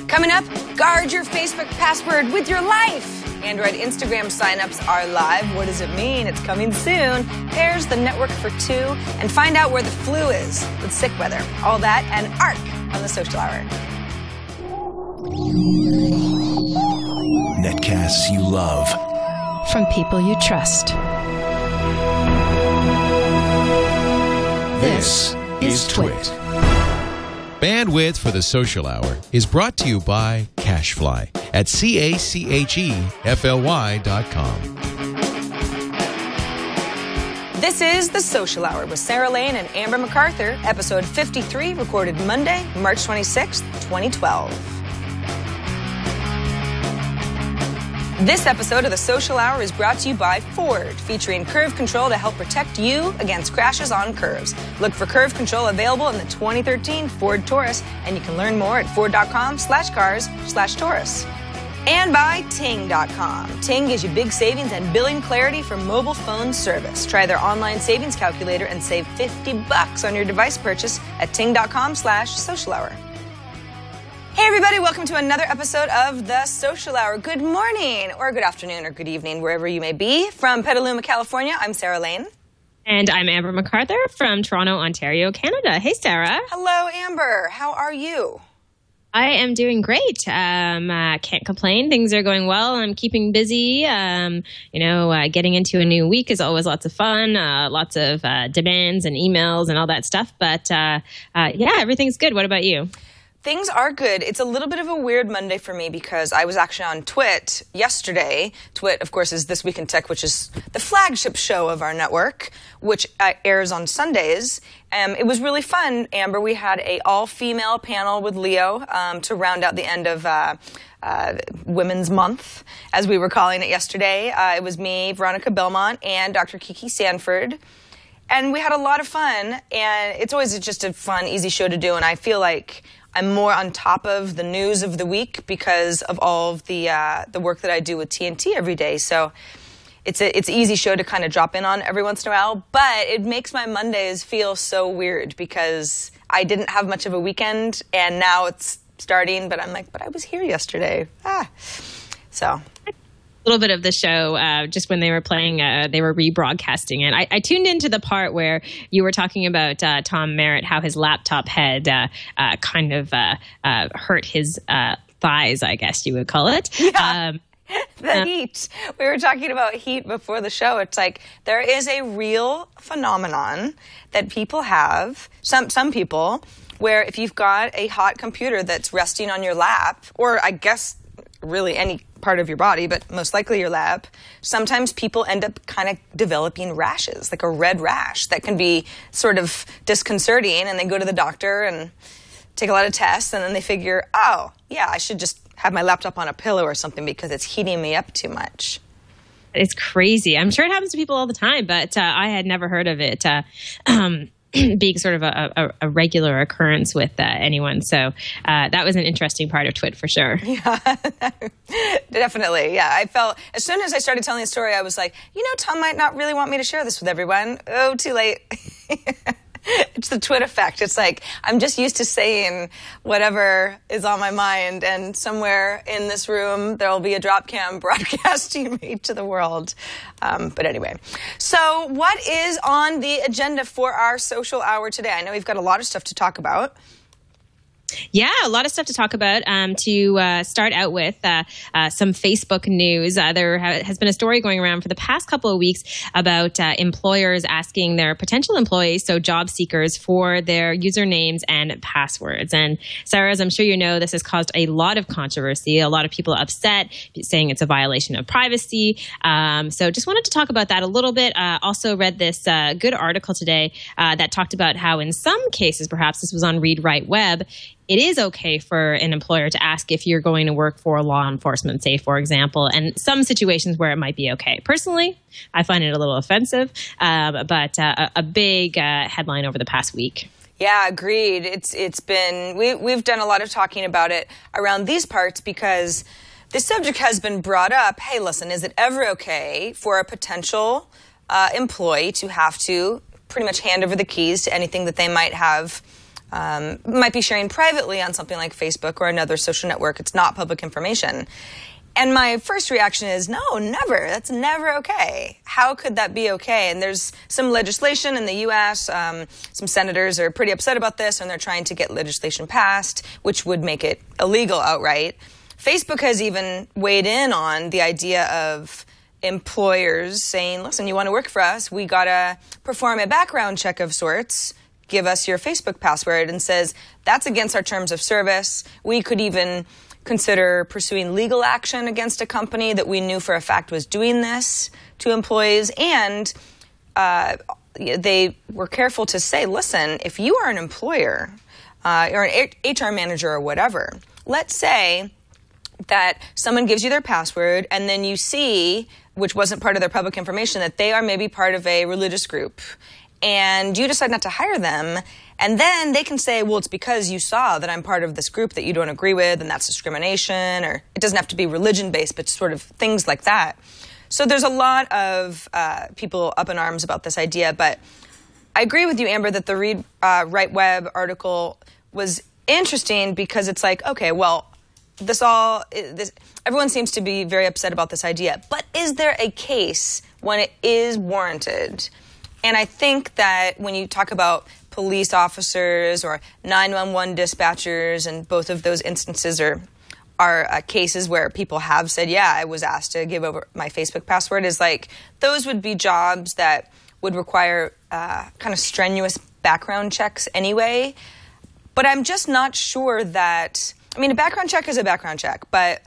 Coming up, guard your Facebook password with your life. Android Instagram signups are live. What does it mean? It's coming soon. Pairs the network for two and find out where the flu is with Sickweather. All that and ARC on the Social Hour. Netcasts you love. From people you trust. This is TWiT. Bandwidth for the Social Hour is brought to you by Cashfly at CACHEFLY.com. This is the Social Hour with Sarah Lane and Amber MacArthur, episode 53, recorded Monday, March 26th, 2012. This episode of the Social Hour is brought to you by Ford, featuring curve control to help protect you against crashes on curves. Look for curve control available in the 2013 Ford Taurus, and you can learn more at ford.com/cars/Taurus. And by Ting.com. Ting gives you big savings and billing clarity for mobile phone service. Try their online savings calculator and save $50 on your device purchase at ting.com/social hour. Hey everybody, welcome to another episode of The Social Hour. Good morning, or good afternoon, or good evening, wherever you may be. From Petaluma, California, I'm Sarah Lane. And I'm Amber MacArthur from Toronto, Ontario, Canada. Hey, Sarah. Hello, Amber. How are you? I am doing great. Can't complain. Things are going well. I'm keeping busy. Getting into a new week is always lots of fun. Lots of demands and emails and all that stuff. But everything's good. What about you? Things are good. It's a little bit of a weird Monday for me because I was actually on TWiT yesterday. TWiT, of course, is This Week in Tech, which is the flagship show of our network, which airs on Sundays. It was really fun, Amber. We had a all-female panel with Leo to round out the end of Women's Month, as we were calling it yesterday. It was me, Veronica Belmont, and Dr. Kiki Sanford. And we had a lot of fun, and it's always just a fun, easy show to do, and I feel like I'm more on top of the news of the week because of all of the work that I do with TNT every day. So it's an easy show to kind of drop in on every once in a while. But it makes my Mondays feel so weird because I didn't have much of a weekend, and now it's starting. But I'm like, but I was here yesterday. So. A little bit of the show, just when they were playing, they were rebroadcasting it. I tuned into the part where you were talking about Tom Merritt, how his laptop had hurt his thighs, I guess you would call it. Yeah. The heat. We were talking about heat before the show. It's like there is a real phenomenon that people have, some people, where if you've got a hot computer that's resting on your lap, or I guess really any part of your body, but most likely your lap, sometimes people end up kind of developing rashes, like a red rash that can be sort of disconcerting, and they go to the doctor and take a lot of tests, and then they figure, oh, yeah, I should just have my laptop on a pillow or something because it's heating me up too much. It's crazy. I'm sure it happens to people all the time, but I had never heard of it being sort of a regular occurrence with anyone. So that was an interesting part of TWiT for sure. Yeah, definitely. Yeah, I felt, as soon as I started telling the story, I was like, Tom might not really want me to share this with everyone. Oh, too late. It's the TWiT effect. It's like, I'm just used to saying whatever is on my mind, and somewhere in this room, there'll be a drop cam broadcasting me to the world. But anyway, so what is on the agenda for our social hour today? I know we've got a lot of stuff to talk about. Yeah, a lot of stuff to talk about. To start out with some Facebook news. There has been a story going around for the past couple of weeks about employers asking their potential employees, so job seekers, for their usernames and passwords. And Sarah, as I'm sure you know, this has caused a lot of controversy. A lot of people are upset, saying it's a violation of privacy. So just wanted to talk about that a little bit. Also read this good article today that talked about how in some cases, perhaps this was on Read Write Web, it is okay for an employer to ask if you're going to work for law enforcement, say, for example, and some situations where it might be okay. Personally, I find it a little offensive, but a big headline over the past week. Yeah, agreed. It's been, we've done a lot of talking about it around these parts because the subject has been brought up. Hey, listen, is it ever okay for a potential employee to have to pretty much hand over the keys to anything that they might have might be sharing privately on something like Facebook or another social network. It's not public information. And my first reaction is, no, never. That's never okay. How could that be okay? And there's some legislation in the U.S. Some senators are pretty upset about this, and they're trying to get legislation passed, which would make it illegal outright. Facebook has even weighed in on the idea of employers saying, listen, you want to work for us, we got to perform a background check of sorts. Give us your Facebook password, and says that's against our terms of service. We could even consider pursuing legal action against a company that we knew for a fact was doing this to employees. And they were careful to say, listen, if you are an employer or an HR manager or whatever, let's say that someone gives you their password and then you see, which wasn't part of their public information, that they are maybe part of a religious group, and you decide not to hire them, and then they can say, well, it's because you saw that I'm part of this group that you don't agree with, and that's discrimination, or it doesn't have to be religion-based, but sort of things like that. So there's a lot of people up in arms about this idea, but I agree with you, Amber, that the Read Right Web article was interesting because it's like, okay, well, everyone seems to be very upset about this idea, but is there a case when it is warranted? And I think that when you talk about police officers or 911 dispatchers, and both of those instances are cases where people have said, yeah, I was asked to give over my Facebook password, is like those would be jobs that would require kind of strenuous background checks anyway. But I'm just not sure that, I mean, a background check is a background check, but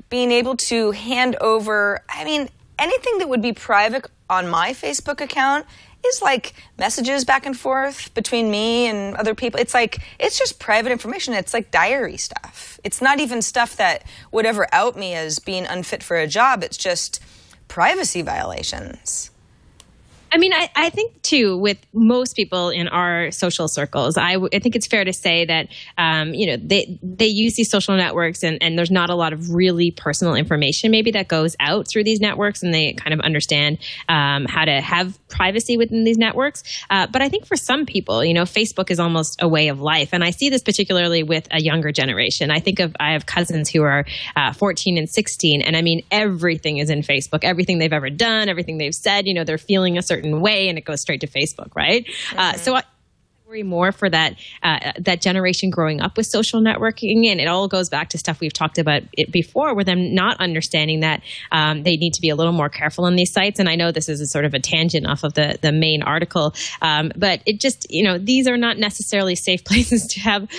being able to hand over, I mean, anything that would be private on my Facebook account is like messages back and forth between me and other people. It's like, it's just private information. It's like diary stuff. It's not even stuff that would ever out me as being unfit for a job. It's just privacy violations. I mean, I think, too, with most people in our social circles, I think it's fair to say that, they use these social networks and there's not a lot of really personal information maybe that goes out through these networks, and they kind of understand how to have privacy within these networks. But I think for some people, Facebook is almost a way of life. And I see this particularly with a younger generation. I have cousins who are 14 and 16. And I mean, everything is in Facebook. Everything they've ever done, everything they've said, they're feeling a certain way, and it goes straight to Facebook, right? Mm-hmm. So I worry more for that generation growing up with social networking, and it all goes back to stuff we've talked about it before, where them not understanding that they need to be a little more careful on these sites. And I know this is a sort of a tangent off of the main article, but it just, these are not necessarily safe places to have,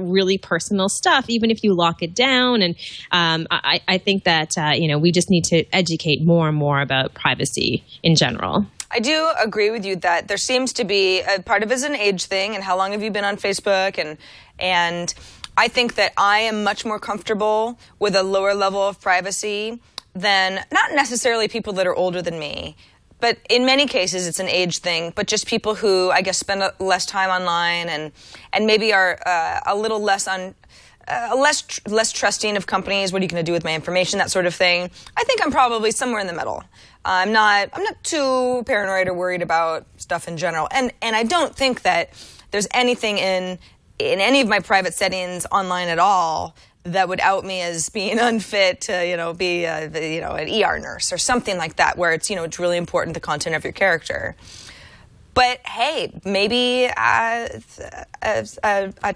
really personal stuff, even if you lock it down. And I think that, we just need to educate more and more about privacy in general. I do agree with you that there seems to be a part of it is an age thing, and how long have you been on Facebook, and I think that I am much more comfortable with a lower level of privacy than not necessarily people that are older than me, but in many cases it's an age thing, but just people who I guess spend less time online and maybe are a little less less trusting of companies. What are you going to do with my information? That sort of thing. I think I'm probably somewhere in the middle. I'm not too paranoid or worried about stuff in general. And I don't think that there's anything in any of my private settings online at all that would out me as being unfit to, be an ER nurse or something like that, where it's, it's really important, the content of your character. But hey, maybe a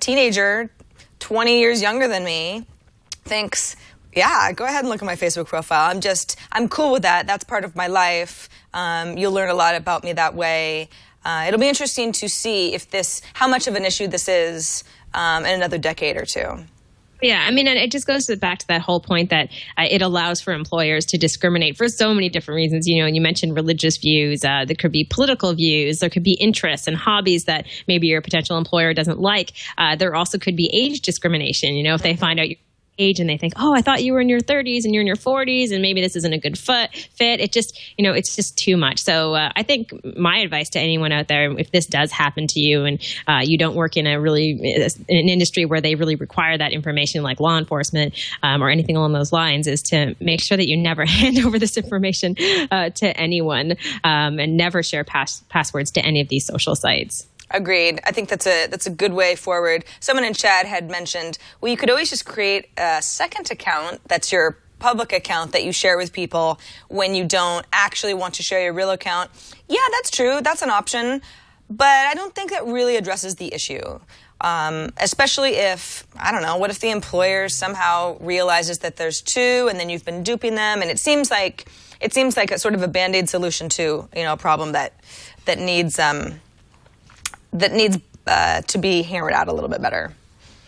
teenager 20 years younger than me thinks, yeah, go ahead and look at my Facebook profile. I'm cool with that. That's part of my life. You'll learn a lot about me that way. It'll be interesting to see how much of an issue this is in another decade or two. Yeah, I mean, and it just goes back to that whole point that it allows for employers to discriminate for so many different reasons. And you mentioned religious views. There could be political views. There could be interests and hobbies that maybe your potential employer doesn't like. There also could be age discrimination. If they find out you're age and they think, oh, I thought you were in your 30s and you're in your 40s and maybe this isn't a good fit. It just, it's just too much. So I think my advice to anyone out there, if this does happen to you and you don't work in an industry where they really require that information like law enforcement or anything along those lines, is to make sure that you never hand over this information to anyone and never share passwords to any of these social sites. Agreed. I think that's a good way forward. Someone in chat had mentioned, well, you could always just create a second account that's your public account that you share with people when you don't actually want to share your real account. Yeah, that's true. That's an option. But I don't think that really addresses the issue. Especially if, I don't know, what if the employer somehow realizes that there's two and then you've been duping them, and it seems like a sort of a Band-Aid solution to, a problem that needs to be hammered out a little bit better.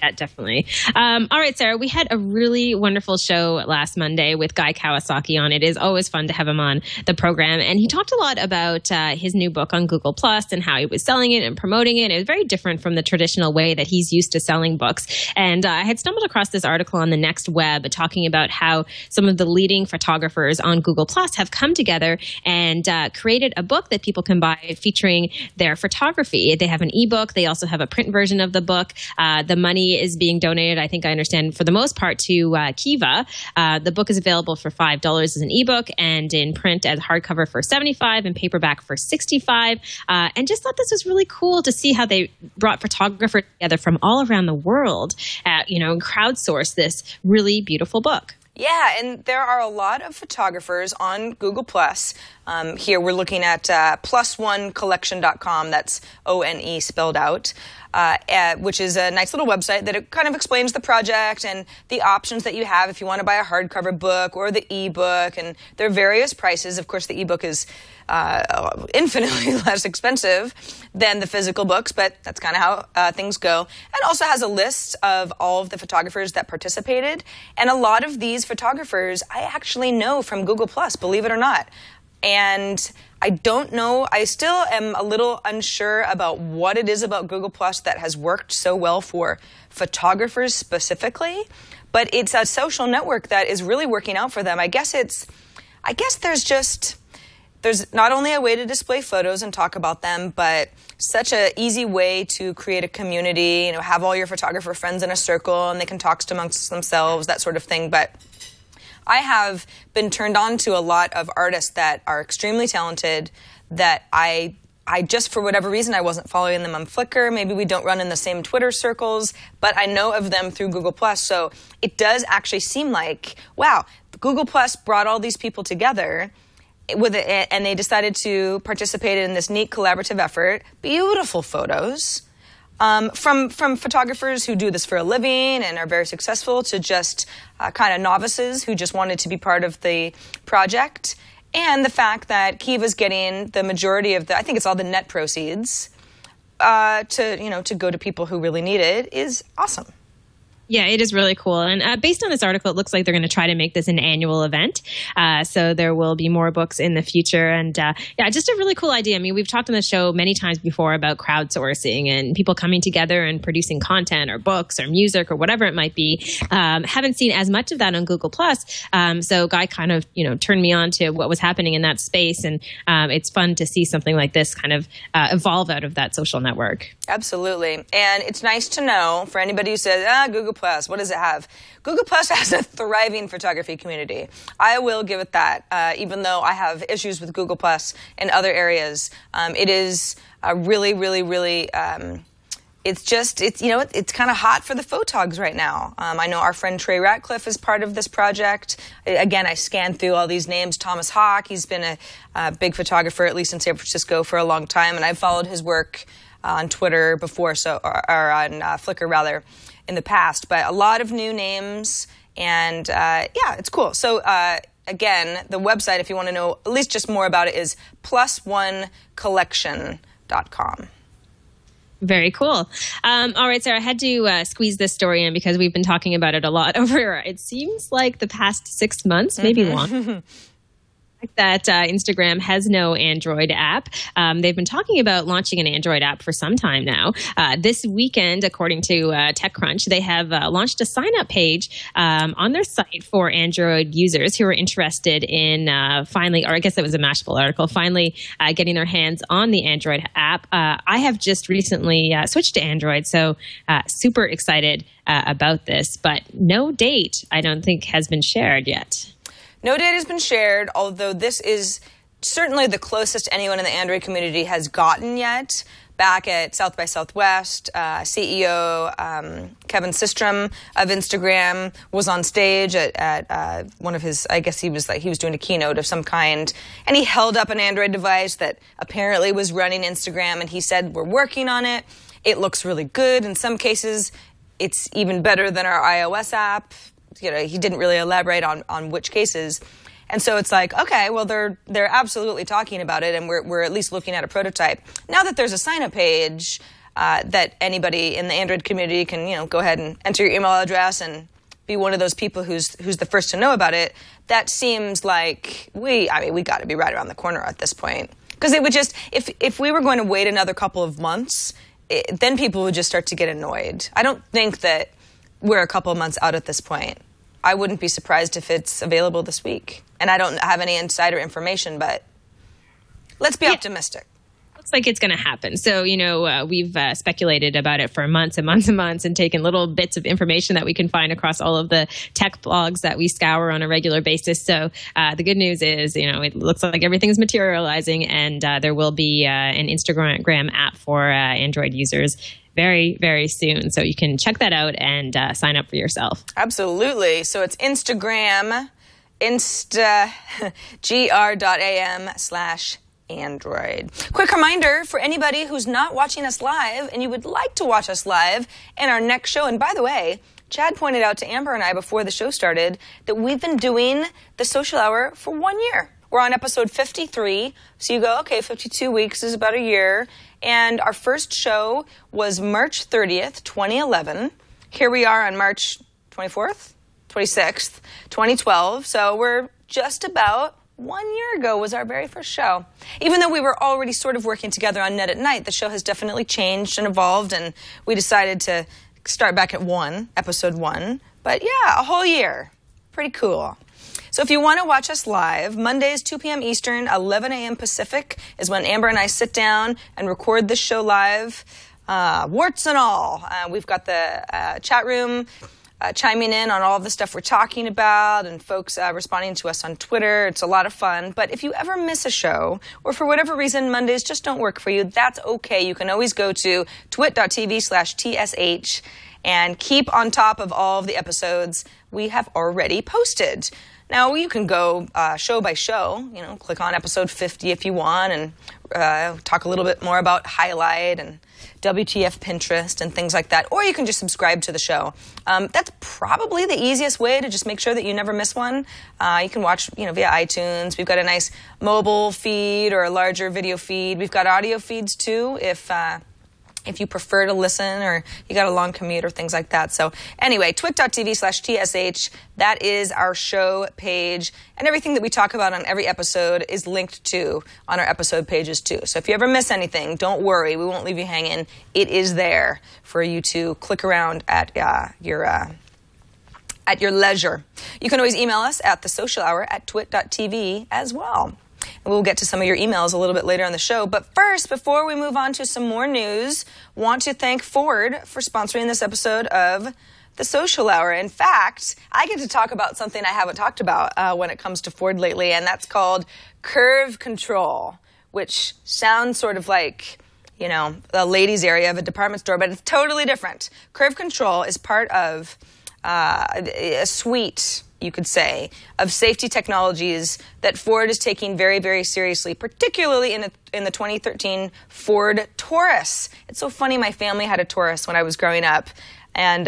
Yeah, definitely. All right, Sarah, we had a really wonderful show last Monday with Guy Kawasaki on. It is always fun to have him on the program. And he talked a lot about his new book on Google Plus and how he was selling it and promoting it. It was very different from the traditional way that he's used to selling books. And I had stumbled across this article on the Next Web talking about how some of the leading photographers on Google Plus have come together and created a book that people can buy featuring their photography. They have an ebook. They also have a print version of the book. The money is being donated, I think I understand, for the most part to Kiva. The book is available for $5 as an ebook and in print as hardcover for $75 and paperback for $65. And just thought this was really cool to see how they brought photographers together from all around the world, and crowdsourced this really beautiful book. Yeah, and there are a lot of photographers on Google+. Here we're looking at plusonecollection.com. That's O-N-E spelled out. Which is a nice little website that it kind of explains the project and the options that you have if you want to buy a hardcover book or the ebook. And there are various prices. Of course, the ebook is infinitely less expensive than the physical books, but that's kind of how things go. And also has a list of all of the photographers that participated. And a lot of these photographers I actually know from Google+, believe it or not. And I don't know, I still am a little unsure about what it is about Google Plus that has worked so well for photographers specifically, but it's a social network that is really working out for them. I guess there's not only a way to display photos and talk about them, but such an easy way to create a community, have all your photographer friends in a circle and they can talk amongst themselves, that sort of thing. But I have been turned on to a lot of artists that are extremely talented that I just, for whatever reason, I wasn't following them on Flickr. Maybe we don't run in the same Twitter circles, but I know of them through Google+. So it does actually seem like, wow, Google+ brought all these people together with it, and they decided to participate in this neat collaborative effort. Beautiful photos. From photographers who do this for a living and are very successful to just kind of novices who just wanted to be part of the project. And the fact that Kiva's getting the majority of I think it's all the net proceeds to go to people who really need it is awesome. Yeah, it is really cool. And based on this article, it looks like they're going to try to make this an annual event. So there will be more books in the future. And yeah, just a really cool idea. I mean, we've talked on the show many times before about crowdsourcing and people coming together and producing content or books or music or whatever it might be. Haven't seen as much of that on Google+. So Guy kind of, turned me on to what was happening in that space. And it's fun to see something like this kind of evolve out of that social network. Absolutely. And it's nice to know for anybody who says, Google Plus, what does it have? Google Plus has a thriving photography community. I will give it that. Even though I have issues with Google Plus in other areas, it is really, really, really, it's kind of hot for the photogs right now. I know our friend Trey Ratcliffe is part of this project. Again, I scanned through all these names. Thomas Hawk, he's been a big photographer, at least in San Francisco, for a long time, and I've followed his work on Twitter before, or on Flickr rather, in the past. But a lot of new names, and yeah, it's cool. So again, the website, if you want to know at least just more about it, is plusonecollection.com. Very cool. All right, Sarah, I had to squeeze this story in because we've been talking about it a lot over, it seems like the past 6 months, maybe long. That Instagram has no Android app. They've been talking about launching an Android app for some time now. This weekend, according to TechCrunch, they have launched a sign-up page on their site for Android users who are interested in finally, or I guess it was a Mashable article, finally getting their hands on the Android app. I have just recently switched to Android, so super excited about this, but no date, I don't think, has been shared yet. No data has been shared, although this is certainly the closest anyone in the Android community has gotten yet. back at South by Southwest. CEO Kevin Systrom of Instagram was on stage at one of his, I guess he was doing a keynote of some kind, and he held up an Android device that apparently was running Instagram, and he said, we're working on it. It looks really good. In some cases, it's even better than our iOS app. He didn't really elaborate on which cases. And so it's like, okay, well, they're absolutely talking about it, and we're at least looking at a prototype. Now that there's a sign-up page that anybody in the Android community can, go ahead and enter your email address and be one of those people who's the first to know about it, that seems like we got to be right around the corner at this point. Because it would just, if we were going to wait another couple of months, then people would just start to get annoyed. I don't think that we're a couple of months out at this point. I wouldn't be surprised if it's available this week. And I don't have any insider information, but let's be optimistic. Looks like it's going to happen. So, we've speculated about it for months and months and months and taken little bits of information that we can find across all of the tech blogs that we scour on a regular basis. So the good news is, it looks like everything's materializing, and there will be an Instagram app for Android users very, very soon. So you can check that out and sign up for yourself. Absolutely. So it's Instagram, instagr.am/Android. Quick reminder for anybody who's not watching us live and you would like to watch us live in our next show. And by the way, Chad pointed out to Amber and I before the show started that we've been doing the Social Hour for 1 year. We're on episode 53. So you go, okay, 52 weeks is about a year. And our first show was March 30th, 2011. Here we are on March 24th, 26th, 2012. So we're just about 1 year ago was our very first show. Even though we were already sort of working together on Net at Night, the show has definitely changed and evolved, and we decided to start back at episode 1. But yeah, a whole year. Pretty cool. So if you want to watch us live, Mondays, 2 p.m. Eastern, 11 a.m. Pacific is when Amber and I sit down and record this show live, warts and all. We've got the chat room chiming in on all of the stuff we're talking about, and folks responding to us on Twitter. It's a lot of fun. But if you ever miss a show, or for whatever reason Mondays just don't work for you, that's okay. You can always go to twit.tv/TSH and keep on top of all of the episodes we have already posted. Now, you can go show by show, click on episode 50 if you want, and talk a little bit more about Highlight and WTF Pinterest and things like that. Or you can just subscribe to the show. That's probably the easiest way to just make sure that you never miss one. You can watch, via iTunes. We've got a nice mobile feed or a larger video feed. We've got audio feeds too, if you prefer to listen or you got a long commute or things like that. So anyway, twit.tv/TSH, that is our show page. And everything that we talk about on every episode is linked to on our episode pages too. So if you ever miss anything, don't worry. We won't leave you hanging. It is there for you to click around at your leisure. You can always email us at thesocialhour@twit.tv as well. And we'll get to some of your emails a little bit later on the show. But first, before we move on to some more news, want to thank Ford for sponsoring this episode of The Social Hour. In fact, I get to talk about something I haven't talked about when it comes to Ford lately, and that's called curve control, which sounds sort of like, the ladies' area of a department store, but it's totally different. Curve control is part of a suite, you could say, of safety technologies that Ford is taking very, very seriously, particularly in the 2013 Ford Taurus. It's so funny, my family had a Taurus when I was growing up, and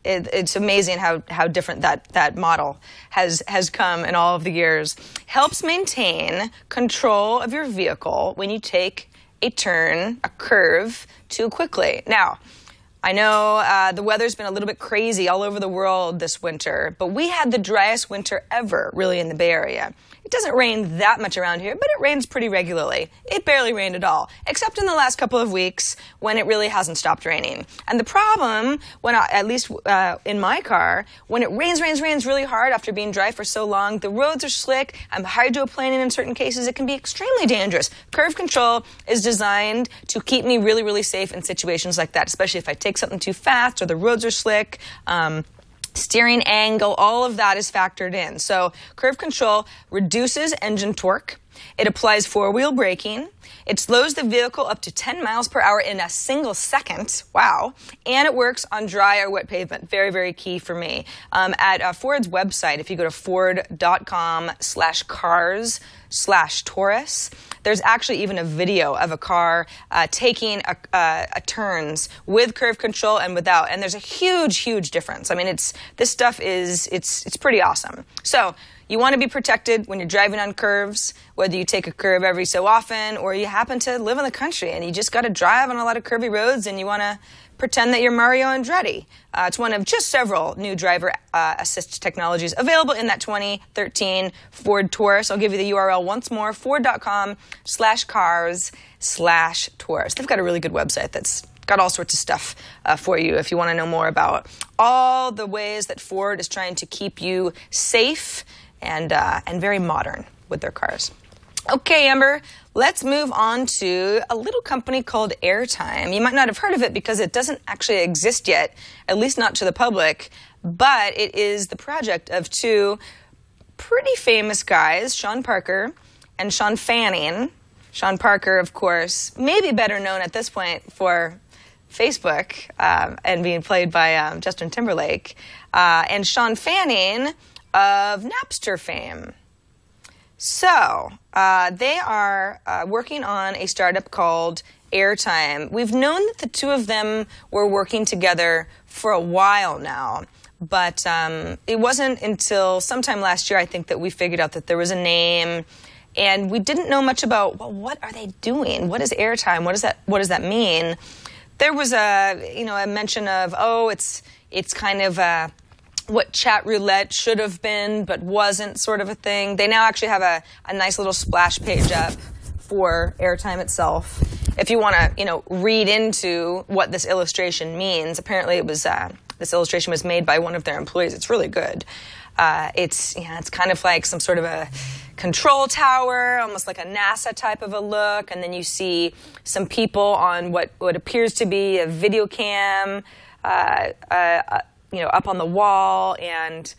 it's amazing how different that model has come in all of the years. Helps maintain control of your vehicle when you take a turn, a curve, too quickly. Now, I know the weather's been a little bit crazy all over the world this winter, but we had the driest winter ever, really, in the Bay Area. It doesn't rain that much around here, but it rains pretty regularly. It barely rained at all, except in the last couple of weeks when it really hasn't stopped raining. And the problem, at least in my car, when it rains really hard after being dry for so long, the roads are slick. I'm hydroplaning in certain cases. It can be extremely dangerous. Curve control is designed to keep me really, really safe in situations like that, especially if I take something too fast or the roads are slick. Steering angle, all of that is factored in. So curve control reduces engine torque. It applies four-wheel braking. It slows the vehicle up to 10 miles per hour in a single second. Wow. And it works on dry or wet pavement. Very, very key for me. At Ford's website, if you go to ford.com/cars/Taurus, there's actually even a video of a car taking a turns with curve control and without. And there's a huge, huge difference. I mean, this stuff it's pretty awesome. So you want to be protected when you're driving on curves, whether you take a curve every so often or you happen to live in the country and you just got to drive on a lot of curvy roads and you want to pretend that you're Mario Andretti. It's one of just several new driver assist technologies available in that 2013 Ford Taurus. I'll give you the URL once more, ford.com/cars/Taurus. They've got a really good website that's got all sorts of stuff for you if you want to know more about all the ways that Ford is trying to keep you safe and very modern with their cars. Okay, Amber, let's move on to a little company called Airtime. You might not have heard of it because it doesn't actually exist yet, at least not to the public, but it is the project of two pretty famous guys, Sean Parker and Sean Fanning. Sean Parker, of course, maybe better known at this point for Facebook and being played by Justin Timberlake, and Sean Fanning of Napster fame. So they are working on a startup called Airtime. We've known that the two of them were working together for a while now, but it wasn't until sometime last year, I think, that we figured out that there was a name, and we didn't know much about, well, what are they doing? What is Airtime? What does that mean? There was a mention of, it's kind of what chat roulette should have been but wasn't, sort of a thing. They now actually have a nice little splash page up for Airtime itself. If you want to, read into what this illustration means, apparently it was this illustration was made by one of their employees. It's really good. It's kind of like some sort of a control tower, almost like a NASA type of a look, and then you see some people on what appears to be a video cam, up on the wall, and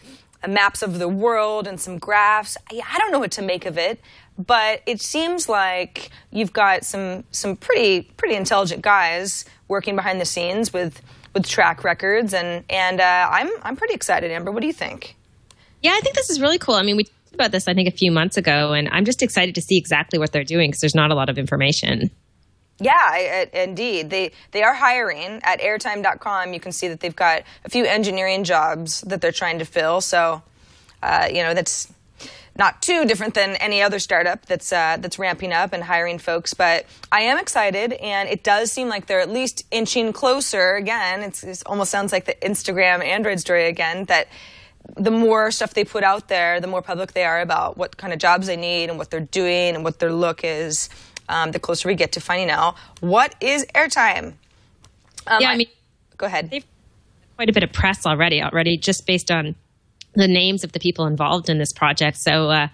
maps of the world and some graphs. I don't know what to make of it, but it seems like you've got some pretty intelligent guys working behind the scenes with track records, and I'm pretty excited. Amber, what do you think? Yeah, I think this is really cool. I mean, we talked about this, I think, a few months ago, and I'm just excited to see exactly what they're doing because there's not a lot of information. Yeah, indeed. They are hiring at airtime.com. You can see that they've got a few engineering jobs that they're trying to fill. So, that's not too different than any other startup that's ramping up and hiring folks. But I am excited, and it does seem like they're at least inching closer. Again, it almost sounds like the Instagram Android story again, that the more stuff they put out there, the more public they are about what kind of jobs they need and what they're doing and what their look is. The closer we get to finding out what is Airtime. Go ahead. They've quite a bit of press already, just based on the names of the people involved in this project. So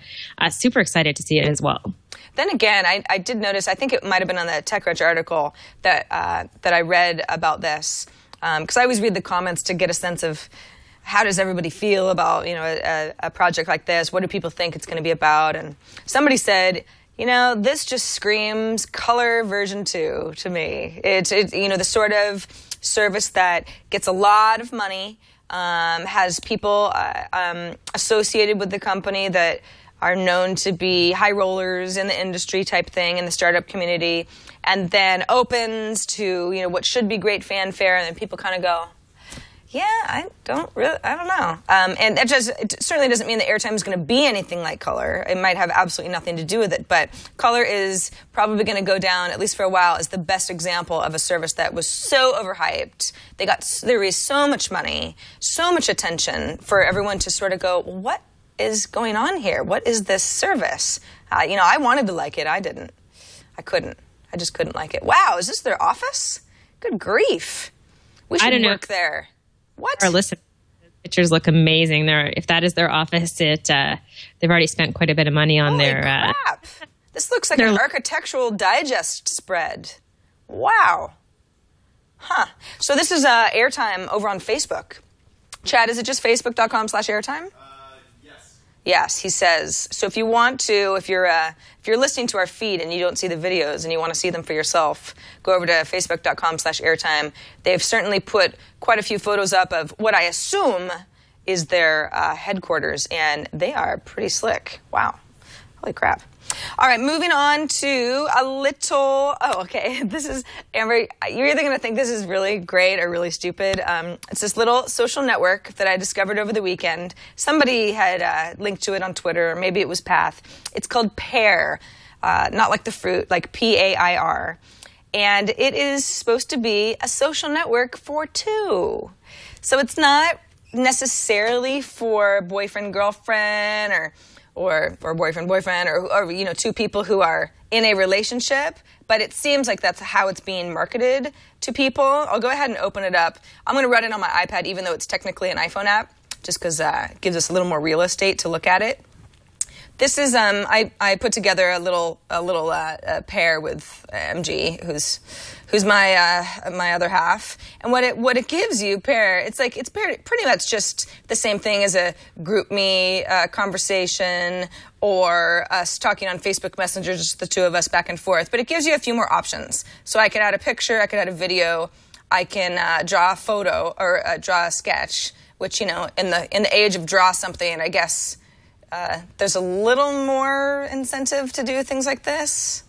super excited to see it as well. Then again, I did notice, I think it might have been on the TechRich article that I read about this, because I always read the comments to get a sense of how does everybody feel about a project like this? What do people think it's going to be about? And somebody said, this just screams Color version 2 to me. It's the sort of service that gets a lot of money, has people associated with the company that are known to be high rollers in the industry type thing in the startup community, and then opens to what should be great fanfare, and then people kind of go, yeah, I don't know. And it certainly doesn't mean that Airtime is going to be anything like Color. It might have absolutely nothing to do with it, but Color is probably going to go down, at least for a while, as the best example of a service that was so overhyped. There is so much money, so much attention for everyone to sort of go, well, what is going on here? What is this service? I wanted to like it. I didn't. I couldn't. I just couldn't like it. Wow, is this their office? Good grief. We should work there. What? Our list of pictures look amazing. If that is their office, they've already spent quite a bit of money on their. Crap. This looks like an Architectural Digest spread. Wow. Huh. So this is Airtime over on Facebook. Chad, is it just facebook.com/Airtime? Yes. Yes, he says. So if you want to, if you're listening to our feed and you don't see the videos and you want to see them for yourself, go over to facebook.com/airtime. They've certainly put quite a few photos up of what I assume is their headquarters, and they are pretty slick. Wow. Holy crap. All right, moving on to a little, this is, Amber, you're either going to think this is really great or really stupid. It's this little social network that I discovered over the weekend. Somebody had linked to it on Twitter, or maybe it was Path. It's called Pair, not like the fruit, like Pair. And it is supposed to be a social network for two. So it's not necessarily for boyfriend-girlfriend or boyfriend-boyfriend or you know, two people who are in a relationship, but it seems like that's how it's being marketed to people. I'll go ahead and open it up. I'm going to run it on my iPad, even though it's technically an iPhone app, just because it gives us a little more real estate to look at it. This is I put together a little pair with MG, who's my other half, and what it gives you, Pair, it's pretty much just the same thing as a group me conversation or us talking on Facebook Messenger, just the two of us back and forth. But it gives you a few more options. So I could add a picture, I could add a video, I can draw a photo or draw a sketch, which, you know, in the age of draw something, I guess. There's a little more incentive to do things like this.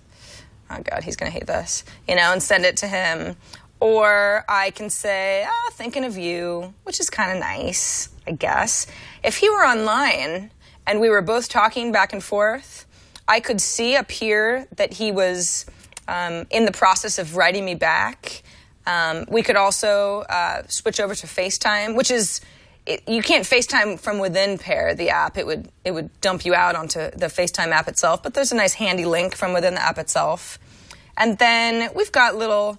Oh, God, he's going to hate this. You know, and send it to him. Or I can say, thinking of you, which is kind of nice, I guess. If he were online and we were both talking back and forth, I could see up here that he was in the process of writing me back. We could also switch over to FaceTime, which is... you can't FaceTime from within Pair, the app. It would dump you out onto the FaceTime app itself, but there's a nice handy link from within the app itself. And then we've got little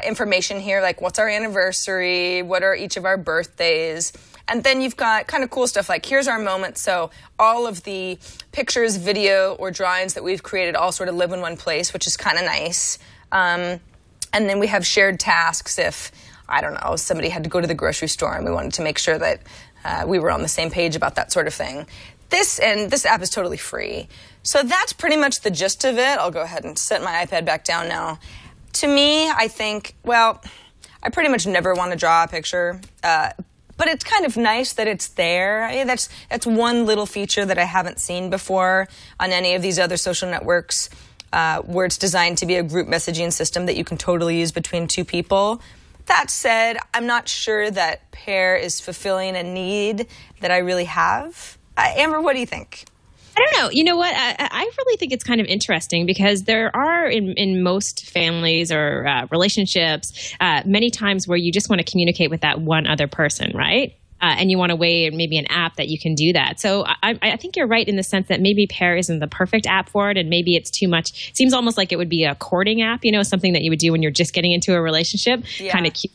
information here, like what's our anniversary, what are each of our birthdays. And then you've got kind of cool stuff like here's our moment. So all of the pictures, video, or drawings that we've created all sort of live in one place, which is kind of nice. And then we have shared tasks if... I don't know, somebody had to go to the grocery store and we wanted to make sure that we were on the same page about that sort of thing. This app is totally free. So that's pretty much the gist of it. I'll go ahead and set my iPad back down now. To me, I think, well, I pretty much never want to draw a picture, but it's kind of nice that it's there. That's one little feature that I haven't seen before on any of these other social networks where it's designed to be a group messaging system that you can totally use between two people. That said, I'm not sure that Pair is fulfilling a need that I really have. Amber, what do you think? I don't know. You know what? I really think it's kind of interesting because there are in most families or relationships many times where you just want to communicate with that one other person, right? And you want to weigh maybe an app that you can do that. So I think you're right in the sense that maybe Pair isn't the perfect app for it, and maybe it's too much. It seems almost like it would be a courting app, you know, something that you would do when you're just getting into a relationship. Yeah. Kind of cute.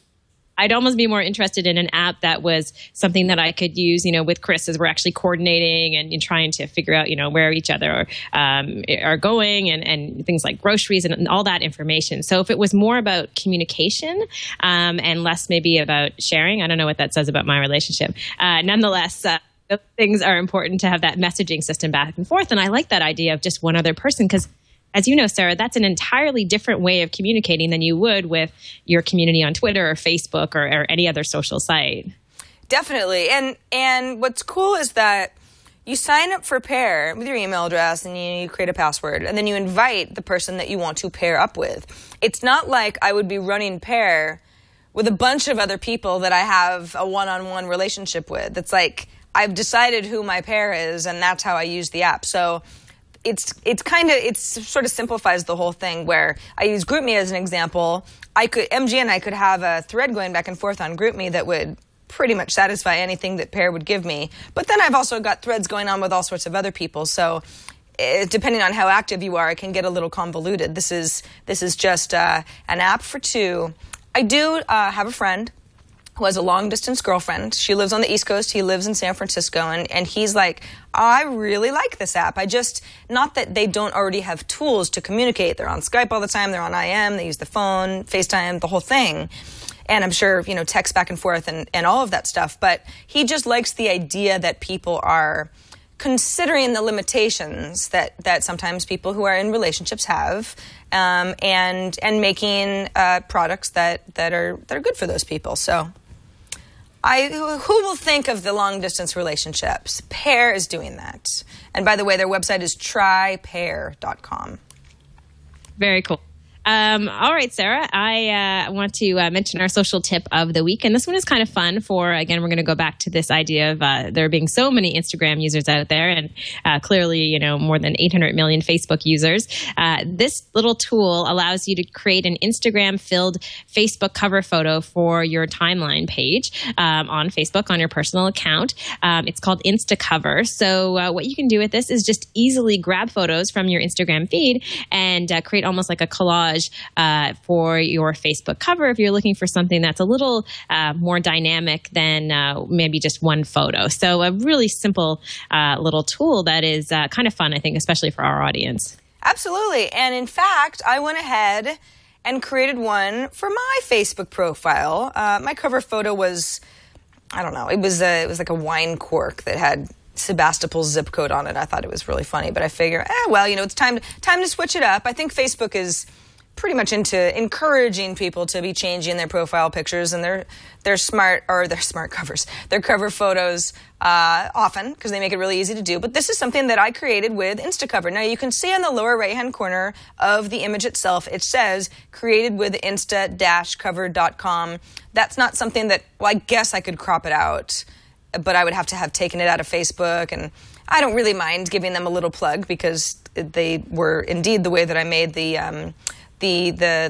I'd almost be more interested in an app that was something that I could use, you know, with Chris as we're actually coordinating and trying to figure out, you know, where each other are going and things like groceries and all that information. So if it was more about communication and less maybe about sharing, I don't know what that says about my relationship. Nonetheless, those things are important to have that messaging system back and forth. And I like that idea of just one other person because, as you know, Sarah, that's an entirely different way of communicating than you would with your community on Twitter or Facebook or any other social site. Definitely. And what's cool is that you sign up for Pair with your email address and you create a password, and then you invite the person that you want to pair up with. It's not like I would be running Pair with a bunch of other people that I have a one-on-one relationship with. It's like I've decided who my pair is, and that's how I use the app. So it sort of simplifies the whole thing where I use GroupMe as an example. MG and I could have a thread going back and forth on GroupMe that would pretty much satisfy anything that Pair would give me. But then I've also got threads going on with all sorts of other people. So depending on how active you are, it can get a little convoluted. This is just an app for two. I do have a friend who has a long-distance girlfriend. She lives on the East Coast. He lives in San Francisco. And he's like, I really like this app. Not that they don't already have tools to communicate. They're on Skype all the time. They're on IM. They use the phone, FaceTime, the whole thing. And I'm sure, you know, text back and forth and all of that stuff. But he just likes the idea that people are considering the limitations that sometimes people who are in relationships have, and making products that are good for those people. So, who will think of the long distance relationships? Pair is doing that, and by the way, their website is trypair.com. Very cool. All right, Sarah, I want to mention our social tip of the week. And this one is kind of fun for, again, we're going to go back to this idea of there being so many Instagram users out there and clearly, more than 800 million Facebook users. This little tool allows you to create an Instagram-filled Facebook cover photo for your timeline page on Facebook on your personal account. It's called Instacover. So what you can do with this is just easily grab photos from your Instagram feed and create almost like a collage for your Facebook cover if you're looking for something that's a little more dynamic than maybe just one photo. So a really simple little tool that is kind of fun, I think, especially for our audience. Absolutely. And in fact, I went ahead and created one for my Facebook profile. My cover photo was, I don't know, it was like a wine cork that had Sebastopol's zip code on it. I thought it was really funny, but I figure, it's time to switch it up. I think Facebook is pretty much into encouraging people to be changing their profile pictures and their smart covers, their cover photos often, because they make it really easy to do. But this is something that I created with Instacover. Now you can see in the lower right-hand corner of the image itself, it says created with insta-cover.com. That's not something that, well, I guess I could crop it out, but I would have to have taken it out of Facebook, and I don't really mind giving them a little plug because they were indeed the way that I made the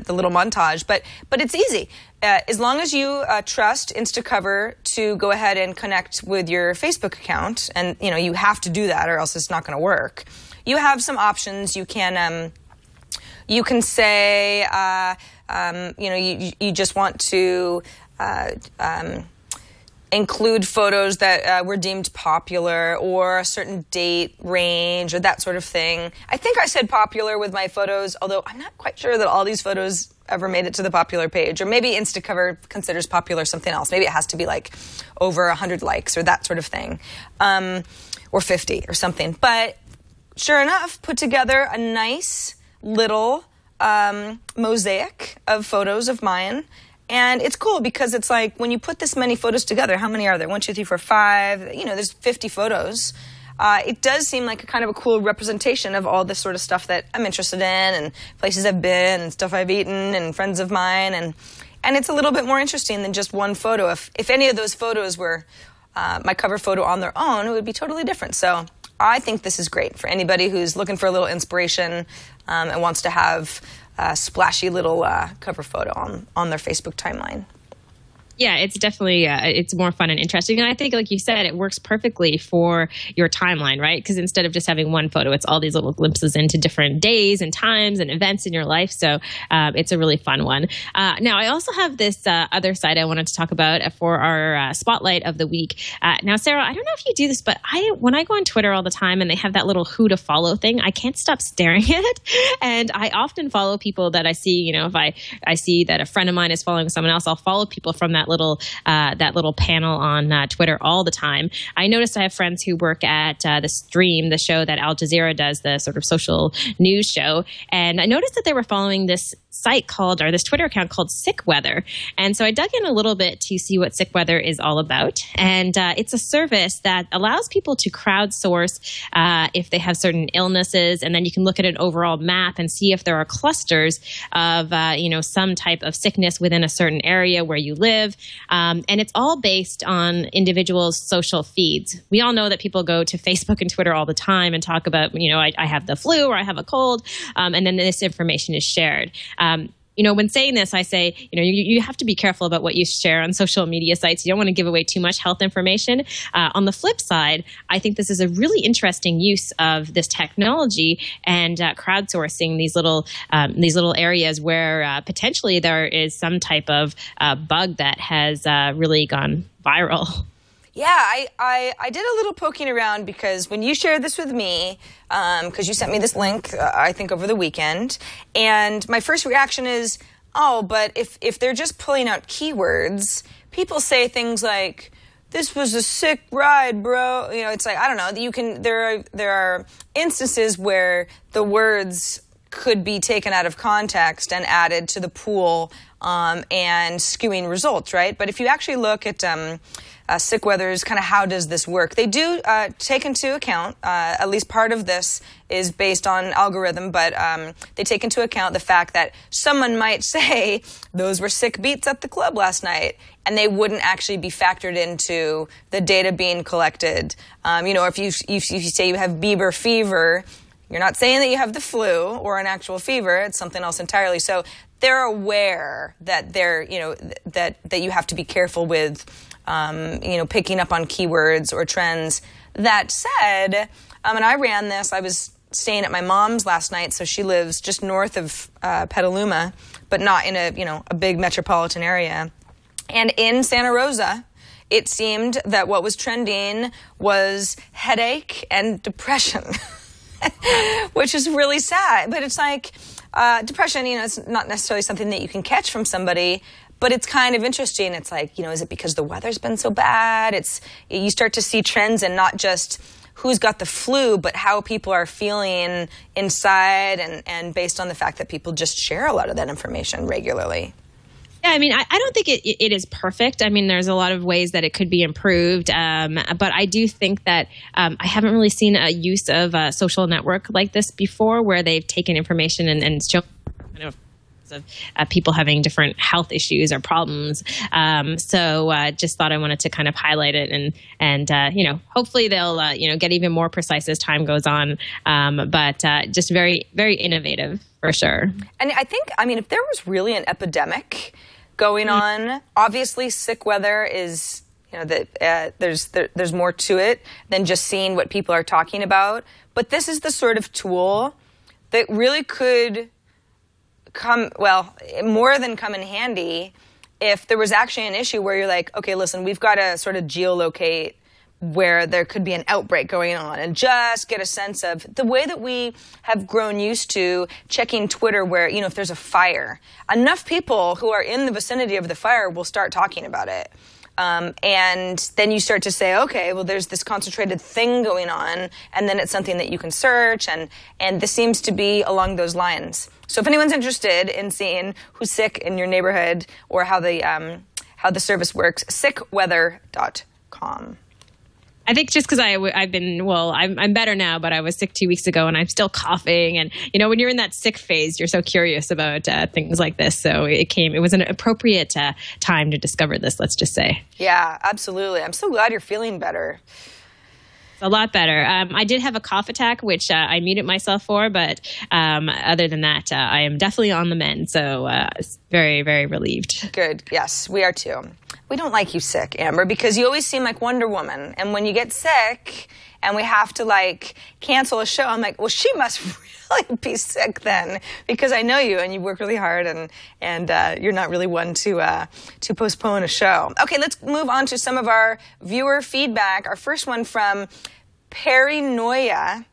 little montage, but it's easy. As long as you trust Instacover to go ahead and connect with your Facebook account, and you have to do that or else it's not going to work. You have some options. You can say you just want to include photos that were deemed popular or a certain date range or that sort of thing. I think I said popular with my photos, although I'm not quite sure that all these photos ever made it to the popular page. Or maybe Instacover considers popular something else. Maybe it has to be like over 100 likes or that sort of thing, or 50 or something. But sure enough, put together a nice little mosaic of photos of mine. And it's cool because it's like when you put this many photos together, how many are there? 1, 2, 3, 4, 5. There's 50 photos. It does seem like a kind of a cool representation of all this sort of stuff that I'm interested in and places I've been and stuff I've eaten and friends of mine. And it's a little bit more interesting than just one photo. If any of those photos were my cover photo on their own, it would be totally different. So I think this is great for anybody who's looking for a little inspiration and wants to have a splashy little cover photo on their Facebook timeline. Yeah, it's definitely, it's more fun and interesting. And I think, like you said, it works perfectly for your timeline, right? Because instead of just having one photo, it's all these little glimpses into different days and times and events in your life. So it's a really fun one. Now, I also have this other site I wanted to talk about for our spotlight of the week. Now, Sarah, I don't know if you do this, but when I go on Twitter all the time and they have that little who to follow thing, I can't stop staring at it. And I often follow people that I see, if I see that a friend of mine is following someone else, I'll follow people from that little panel on Twitter all the time. I noticed I have friends who work at the Stream, the show that Al Jazeera does, the sort of social news show, and I noticed that they were following this this Twitter account called Sickweather. And so I dug in a little bit to see what Sickweather is all about. And it's a service that allows people to crowdsource if they have certain illnesses. And then you can look at an overall map and see if there are clusters of, some type of sickness within a certain area where you live. And it's all based on individuals' social feeds. We all know that people go to Facebook and Twitter all the time and talk about, I have the flu or I have a cold. And then this information is shared. When saying this, I say, you have to be careful about what you share on social media sites. You don't want to give away too much health information. On the flip side, I think this is a really interesting use of this technology and crowdsourcing these little areas where potentially there is some type of bug that has really gone viral. Yeah, I did a little poking around because when you shared this with me, because you sent me this link, I think over the weekend, and my first reaction is, but if they're just pulling out keywords, people say things like this was a sick ride, bro. You know, it's like, I don't know. There are instances where the words could be taken out of context and added to the pool and skewing results, right? But if you actually look at Sickweather's kind of how does this work, they do take into account, at least part of this is based on algorithm, but they take into account the fact that someone might say, those were sick beats at the club last night, and they wouldn't actually be factored into the data being collected. You know, if you say you have Bieber fever, you're not saying that you have the flu or an actual fever. It's something else entirely. So they're aware that that you have to be careful with, picking up on keywords or trends. That said, and I ran this. I was staying at my mom's last night, so she lives just north of Petaluma, but not in a big metropolitan area. And in Santa Rosa, it seemed that what was trending was headache and depression. Which is really sad, but it's like depression, it's not necessarily something that you can catch from somebody, but it's kind of interesting. It's like, is it because the weather's been so bad? You start to see trends and not just who's got the flu, but how people are feeling inside and based on the fact that people just share a lot of that information regularly. Yeah, I mean, I don't think it is perfect. I mean, there's a lot of ways that it could be improved. But I do think that I haven't really seen a use of a social network like this before, where they've taken information and shown kind of people having different health issues or problems. So just thought I wanted to kind of highlight it and hopefully they'll get even more precise as time goes on. But just very, very innovative for sure. And I think, if there was really an epidemic going on, obviously Sickweather is, there's more to it than just seeing what people are talking about. But this is the sort of tool that really could more than come in handy if there was actually an issue where you're like, okay, listen, we've got to sort of geolocate where there could be an outbreak going on and just get a sense of the way that we have grown used to checking Twitter where, if there's a fire, enough people who are in the vicinity of the fire will start talking about it. And then you start to say, okay, well, there's this concentrated thing going on, and then it's something that you can search, and this seems to be along those lines. So if anyone's interested in seeing who's sick in your neighborhood or how the service works, sickweather.com. I think just because I'm better now, but I was sick 2 weeks ago and I'm still coughing. And, when you're in that sick phase, you're so curious about things like this. So it was an appropriate time to discover this, let's just say. Yeah, absolutely. I'm so glad you're feeling better. It's a lot better. I did have a cough attack, which I muted myself for, but other than that, I am definitely on the mend. So very, very relieved. Good. Yes, we are too. We don't like you sick, Amber, because you always seem like Wonder Woman. And when you get sick and we have to cancel a show, I'm like, well, she must really be sick then, because I know you and you work really hard and you're not really one to postpone a show. Okay, let's move on to some of our viewer feedback. Our first one from Perry Noya,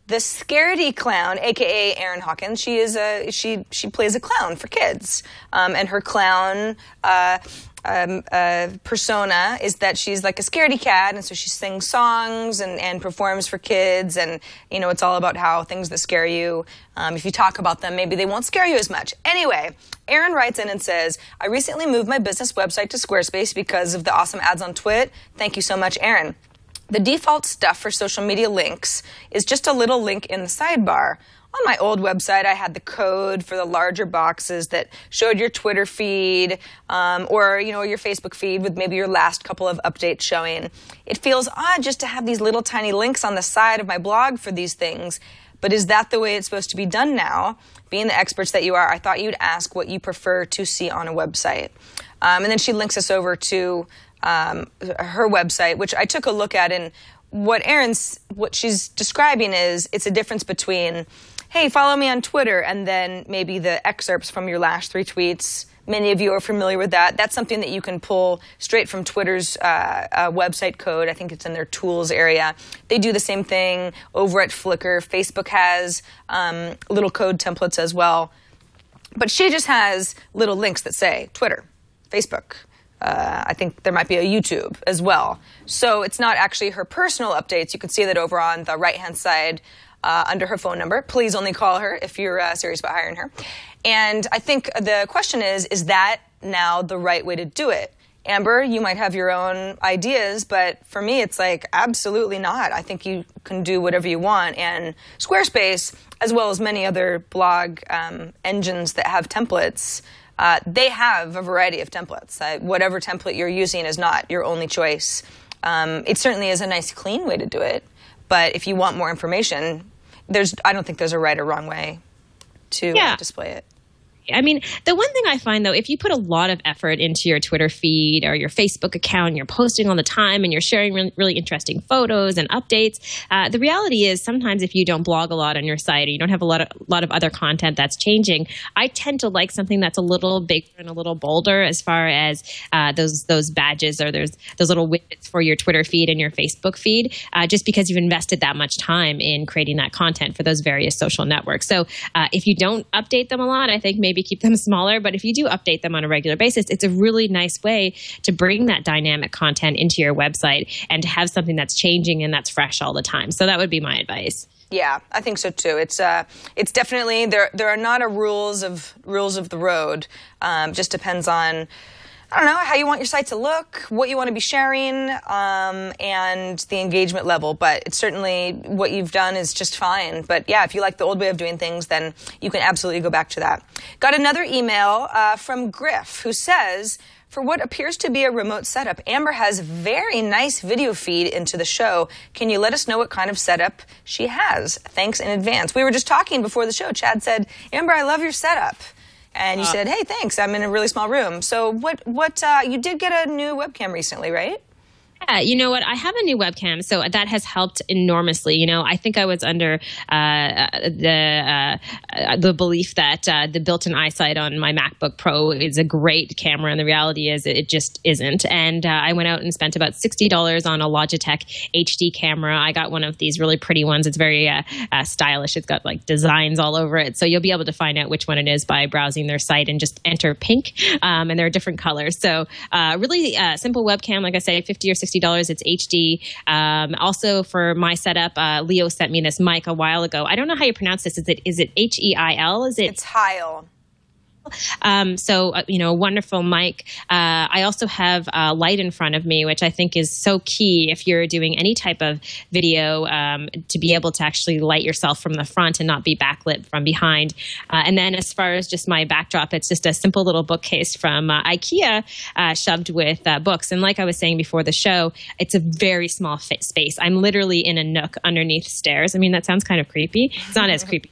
the scaredy clown, aka Erin Hawkins. She is she plays a clown for kids, and her clown persona is that she's like a scaredy cat, and so she sings songs and performs for kids, and it's all about how things that scare you, if you talk about them, maybe they won't scare you as much. Anyway, Erin writes in and says, I recently moved my business website to Squarespace because of the awesome ads on TWiT. Thank you so much, Erin. The default stuff for social media links is just a little link in the sidebar. On my old website, I had the code for the larger boxes that showed your Twitter feed or your Facebook feed with maybe your last couple of updates showing. It feels odd just to have these little tiny links on the side of my blog for these things, but is that the way it's supposed to be done now? Being the experts that you are, I thought you'd ask what you prefer to see on a website. And then she links us over to her website, which I took a look at, and what she's describing is it's a difference between, hey, follow me on Twitter, and then maybe the excerpts from your last 3 tweets. Many of you are familiar with that. That's something that you can pull straight from Twitter's website code. I think it's in their tools area. They do the same thing over at Flickr. Facebook has little code templates as well. But she just has little links that say Twitter, Facebook, I think there might be a YouTube as well. So it's not actually her personal updates. You can see that over on the right-hand side under her phone number. Please only call her if you're serious about hiring her. And I think the question is that now the right way to do it? Amber, you might have your own ideas, but for me, it's like, absolutely not. I think you can do whatever you want. And Squarespace, as well as many other blog engines that have templates, they have a variety of templates. Whatever template you're using is not your only choice. It certainly is a nice, clean way to do it. But if you want more information, I don't think there's a right or wrong way to display it. I mean, the one thing I find, though, if you put a lot of effort into your Twitter feed or your Facebook account, and you're posting all the time and you're sharing really interesting photos and updates, the reality is sometimes if you don't blog a lot on your site or you don't have a lot of other content that's changing, I tend to like something that's a little bigger and a little bolder as far as those badges or those little widgets for your Twitter feed and your Facebook feed, just because you've invested that much time in creating that content for those various social networks. So if you don't update them a lot, I think maybe keep them smaller. But if you do update them on a regular basis, it's a really nice way to bring that dynamic content into your website and to have something that's changing and that's fresh all the time. So that would be my advice. Yeah, I think so too. It's definitely there are not rules of the road. Just depends on, I don't know, how you want your site to look, what you want to be sharing, and the engagement level. But it's certainly what you've done is just fine. But yeah, if you like the old way of doing things, then you can absolutely go back to that. Got another email from Griff, who says, for what appears to be a remote setup, Amber has very nice video feed into the show. Can you let us know what kind of setup she has? Thanks in advance. We were just talking before the show. Chad said, Amber, I love your setup. And you said, hey, thanks, I'm in a really small room. So you did get a new webcam recently, right? Yeah, you know what? I have a new webcam, so that has helped enormously. You know, I think I was under the belief that the built-in eyesight on my MacBook Pro is a great camera, and the reality is it just isn't. And I went out and spent about $60 on a Logitech HD camera. I got one of these really pretty ones. It's very stylish. It's got like designs all over it, so you'll be able to find out which one it is by browsing their site and just enter pink. And there are different colors. So really simple webcam, like I say, $50 or $60. It's HD. Also, for my setup, Leo sent me this mic a while ago. I don't know how you pronounce this. Is it Heil? It's Heil. Wonderful mic. I also have a light in front of me, which I think is so key if you're doing any type of video, to be able to actually light yourself from the front and not be backlit from behind. And then as far as just my backdrop, it's just a simple little bookcase from IKEA, shoved with books. And like I was saying before the show, it's a very small space. I'm literally in a nook underneath stairs. I mean, that sounds kind of creepy. It's not as creepy.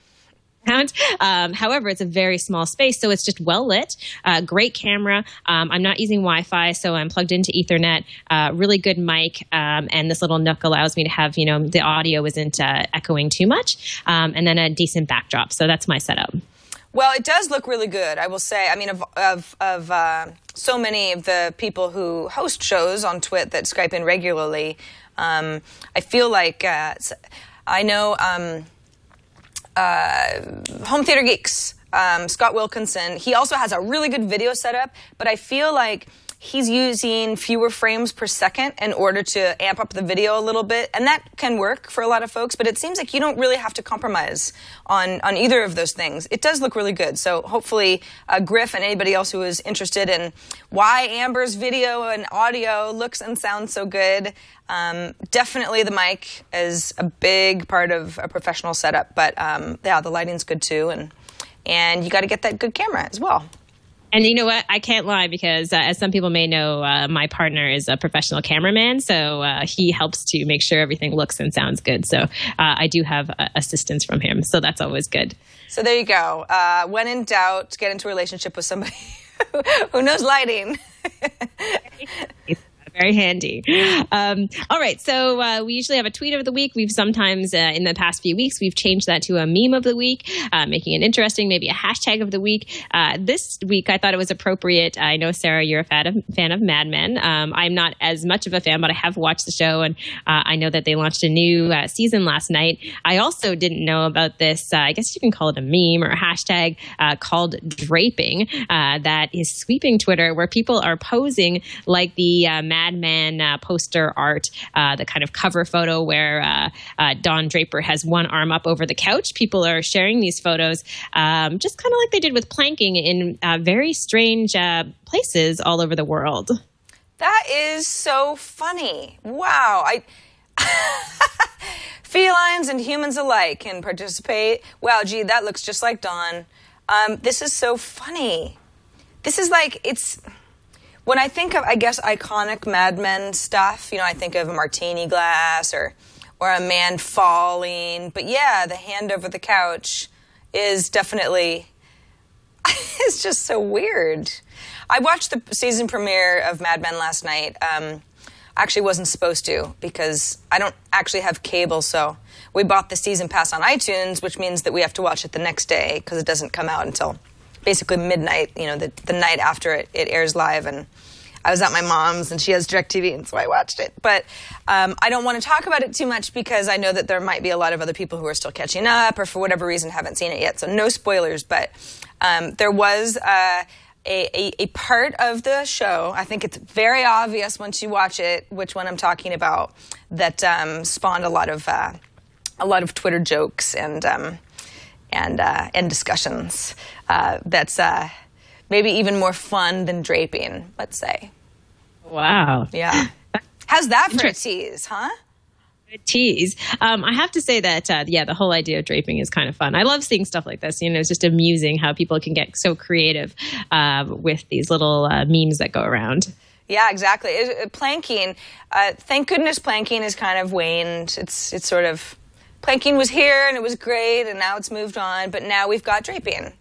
However, it's a very small space, so it's just well lit. Great camera. I'm not using Wi-Fi, so I'm plugged into Ethernet. Really good mic, and this little nook allows me to have, the audio isn't echoing too much, and then a decent backdrop. So that's my setup. Well, it does look really good, I will say. I mean, of so many of the people who host shows on TWiT that Skype in regularly, I feel like I know. Home Theater Geeks, Scott Wilkinson, he also has a really good video setup, but I feel like he's using fewer frames per second in order to amp up the video a little bit, and that can work for a lot of folks, but it seems like you don't really have to compromise on either of those things. It does look really good, so hopefully Griff and anybody else who is interested in why Amber's video and audio looks and sounds so good, definitely the mic is a big part of a professional setup, but the lighting's good too, and you got to get that good camera as well. And you know what? I can't lie because, as some people may know, my partner is a professional cameraman, so he helps to make sure everything looks and sounds good. So I do have assistance from him, so that's always good. So there you go. When in doubt, get into a relationship with somebody who knows lighting. Very handy. All right. So we usually have a tweet of the week. We've sometimes, in the past few weeks, we've changed that to a meme of the week, making it interesting, maybe a hashtag of the week. This week, I thought it was appropriate. I know, Sarah, you're a fan of Mad Men. I'm not as much of a fan, but I have watched the show, and I know that they launched a new season last night. I also didn't know about this, I guess you can call it a meme or a hashtag called draping that is sweeping Twitter, where people are posing like the Mad Men poster art, the kind of cover photo where Don Draper has one arm up over the couch. People are sharing these photos just kind of like they did with planking in very strange places all over the world. That is so funny. Wow. Felines and humans alike can participate. Wow, gee, that looks just like Don. This is so funny. This is like, when I think of, I guess, iconic Mad Men stuff, I think of a martini glass or a man falling. But yeah, the hand over the couch is definitely, it's just so weird. I watched the season premiere of Mad Men last night. I actually wasn't supposed to because I don't actually have cable, so we bought the season pass on iTunes, which means that we have to watch it the next day because it doesn't come out until basically midnight, the night after it airs live. And I was at my mom's and she has DirecTV, and so I watched it. But I don't want to talk about it too much because I know that there might be a lot of other people who are still catching up or for whatever reason haven't seen it yet. So no spoilers, but there was a part of the show, I think it's very obvious once you watch it which one I'm talking about, that spawned a lot of Twitter jokes and discussions. That's maybe even more fun than draping, let's say. Wow. Yeah. How's that for a tease, huh? Tease. I have to say that, the whole idea of draping is kind of fun. I love seeing stuff like this. It's just amusing how people can get so creative with these little memes that go around. Yeah, exactly. Planking, thank goodness planking is kind of waned. It's sort of, planking was here and it was great and now it's moved on, but now we've got draping.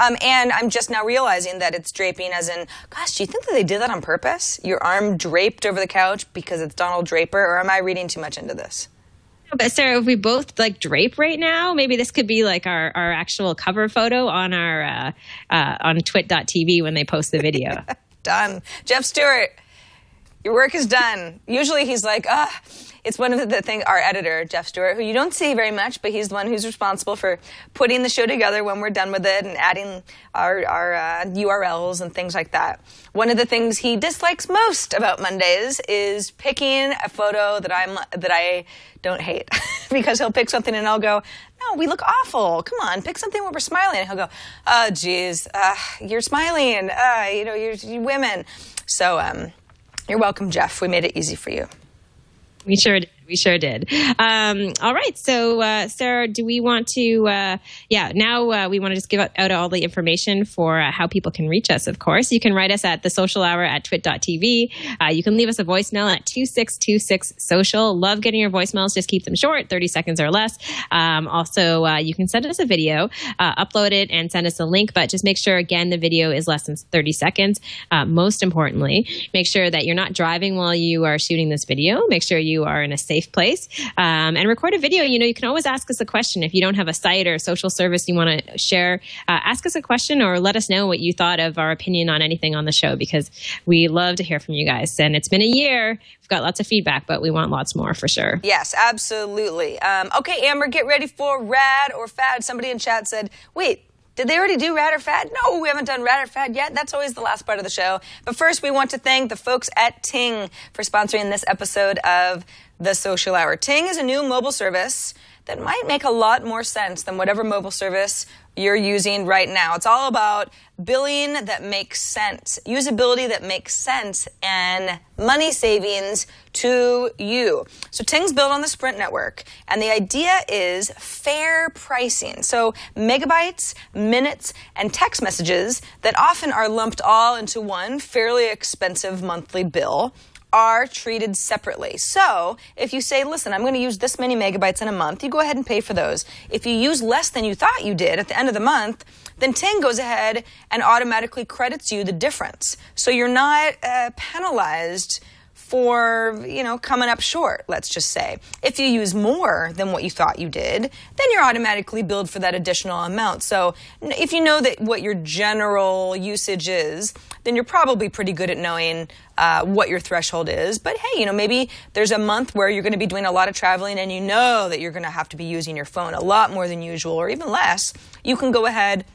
And I'm just now realizing that it's draping as in, gosh, do you think that they did that on purpose? Your arm draped over the couch because it's Donald Draper, or am I reading too much into this? But Sarah, if we both drape right now, maybe this could be like our actual cover photo on our on TWiT.tv when they post the video. Done. Jeff Stewart, your work is done. Usually he's like, it's one of the things, our editor, Jeff Stewart, who you don't see very much, but he's the one who's responsible for putting the show together when we're done with it and adding our URLs and things like that. One of the things he dislikes most about Mondays is picking a photo that I don't hate because he'll pick something and I'll go, no, we look awful. Come on, pick something where we're smiling. And he'll go, oh, geez, you're smiling. You're women. So you're welcome, Jeff. We made it easy for you. We sure did. We sure did. All right. So, Sarah, do we want to, now we want to just give out all the information for how people can reach us, of course. You can write us at thesocialhour@twit.tv. You can leave us a voicemail at 2626-SOCIAL. Love getting your voicemails. Just keep them short, 30 seconds or less. Also, you can send us a video, upload it, and send us a link. But just make sure, again, the video is less than 30 seconds. Most importantly, make sure that you're not driving while you are shooting this video. Make sure you are in a safe place and record a video. You can always ask us a question. If you don't have a site or a social service you want to share, ask us a question or let us know what you thought of our opinion on anything on the show, because we love to hear from you guys. And it's been a year. We've got lots of feedback, but we want lots more for sure. Yes, absolutely. Okay, Amber, get ready for Rad or Fad. Somebody in chat said, wait, did they already do Rad or Fad? No, we haven't done Rad or Fad yet. That's always the last part of the show. But first, we want to thank the folks at Ting for sponsoring this episode of The Social Hour. Ting is a new mobile service that might make a lot more sense than whatever mobile service you're using right now. It's all about billing that makes sense, usability that makes sense, and money savings to you. So Ting's built on the Sprint network, and the idea is fair pricing. So megabytes, minutes, and text messages that often are lumped all into one fairly expensive monthly bill are treated separately. So if you say, listen, I'm going to use this many megabytes in a month, you go ahead and pay for those. If you use less than you thought you did at the end of the month, then Ting goes ahead and automatically credits you the difference. So you're not penalized for, coming up short, let's just say. If you use more than what you thought you did, then you're automatically billed for that additional amount. So if you know that what your general usage is, then you're probably pretty good at knowing what your threshold is. But hey, maybe there's a month where you're going to be doing a lot of traveling and you know that you're going to have to be using your phone a lot more than usual or even less. You can go ahead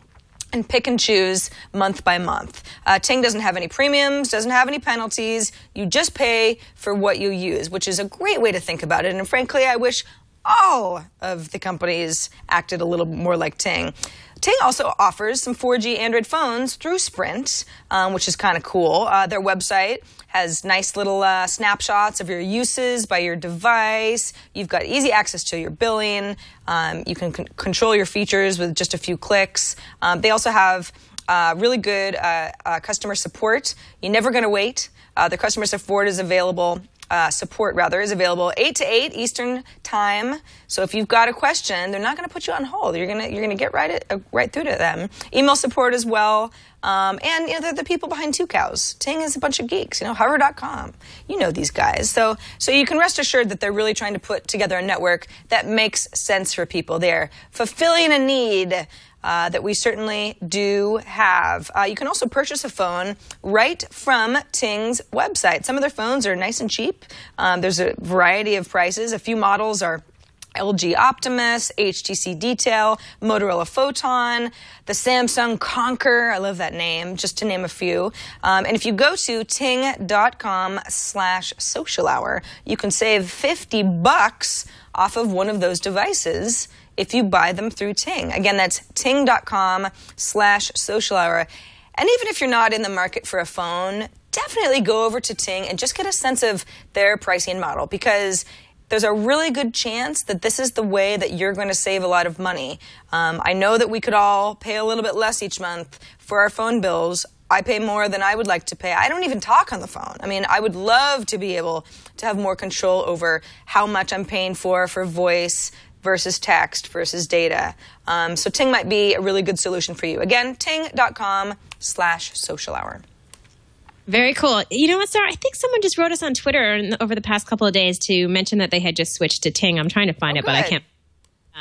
and pick and choose month by month. Ting doesn't have any premiums, doesn't have any penalties. You just pay for what you use, which is a great way to think about it. And frankly, I wish all of the companies acted a little more like Ting. Ting also offers some 4G Android phones through Sprint, which is kind of cool. Their website has nice little snapshots of your uses by your device. You've got easy access to your billing. You can control your features with just a few clicks. They also have really good customer support. You're never going to wait. The customer support is available. Support is available 8 to 8 Eastern time. So if you've got a question, they're not going to put you on hold. You're gonna get right through to them. Email support as well. And they're the people behind Two Cows. Ting is a bunch of geeks. Hover.com. You know these guys. So you can rest assured that they're really trying to put together a network that makes sense for people. They're fulfilling a need that we certainly do have. You can also purchase a phone right from Ting's website. Some of their phones are nice and cheap. There's a variety of prices. A few models are LG Optimus, HTC Detail, Motorola Photon, the Samsung Conquer, I love that name, just to name a few. And if you go to ting.com/social hour, you can save $50 off of one of those devices if you buy them through Ting. Again, that's ting.com/social hour. And even if you're not in the market for a phone, definitely go over to Ting and just get a sense of their pricing model, because there's a really good chance that this is the way that you're going to save a lot of money. I know that we could all pay a little bit less each month for our phone bills. I pay more than I would like to pay. I don't even talk on the phone. I mean, I would love to be able to have more control over how much I'm paying for voice versus text versus data. So Ting might be a really good solution for you. Again, ting.com/social hour. Very cool. You know what, Sarah? I think someone just wrote us on Twitter over the past couple of days to mention that they had just switched to Ting. I'm trying to find it, but I can't.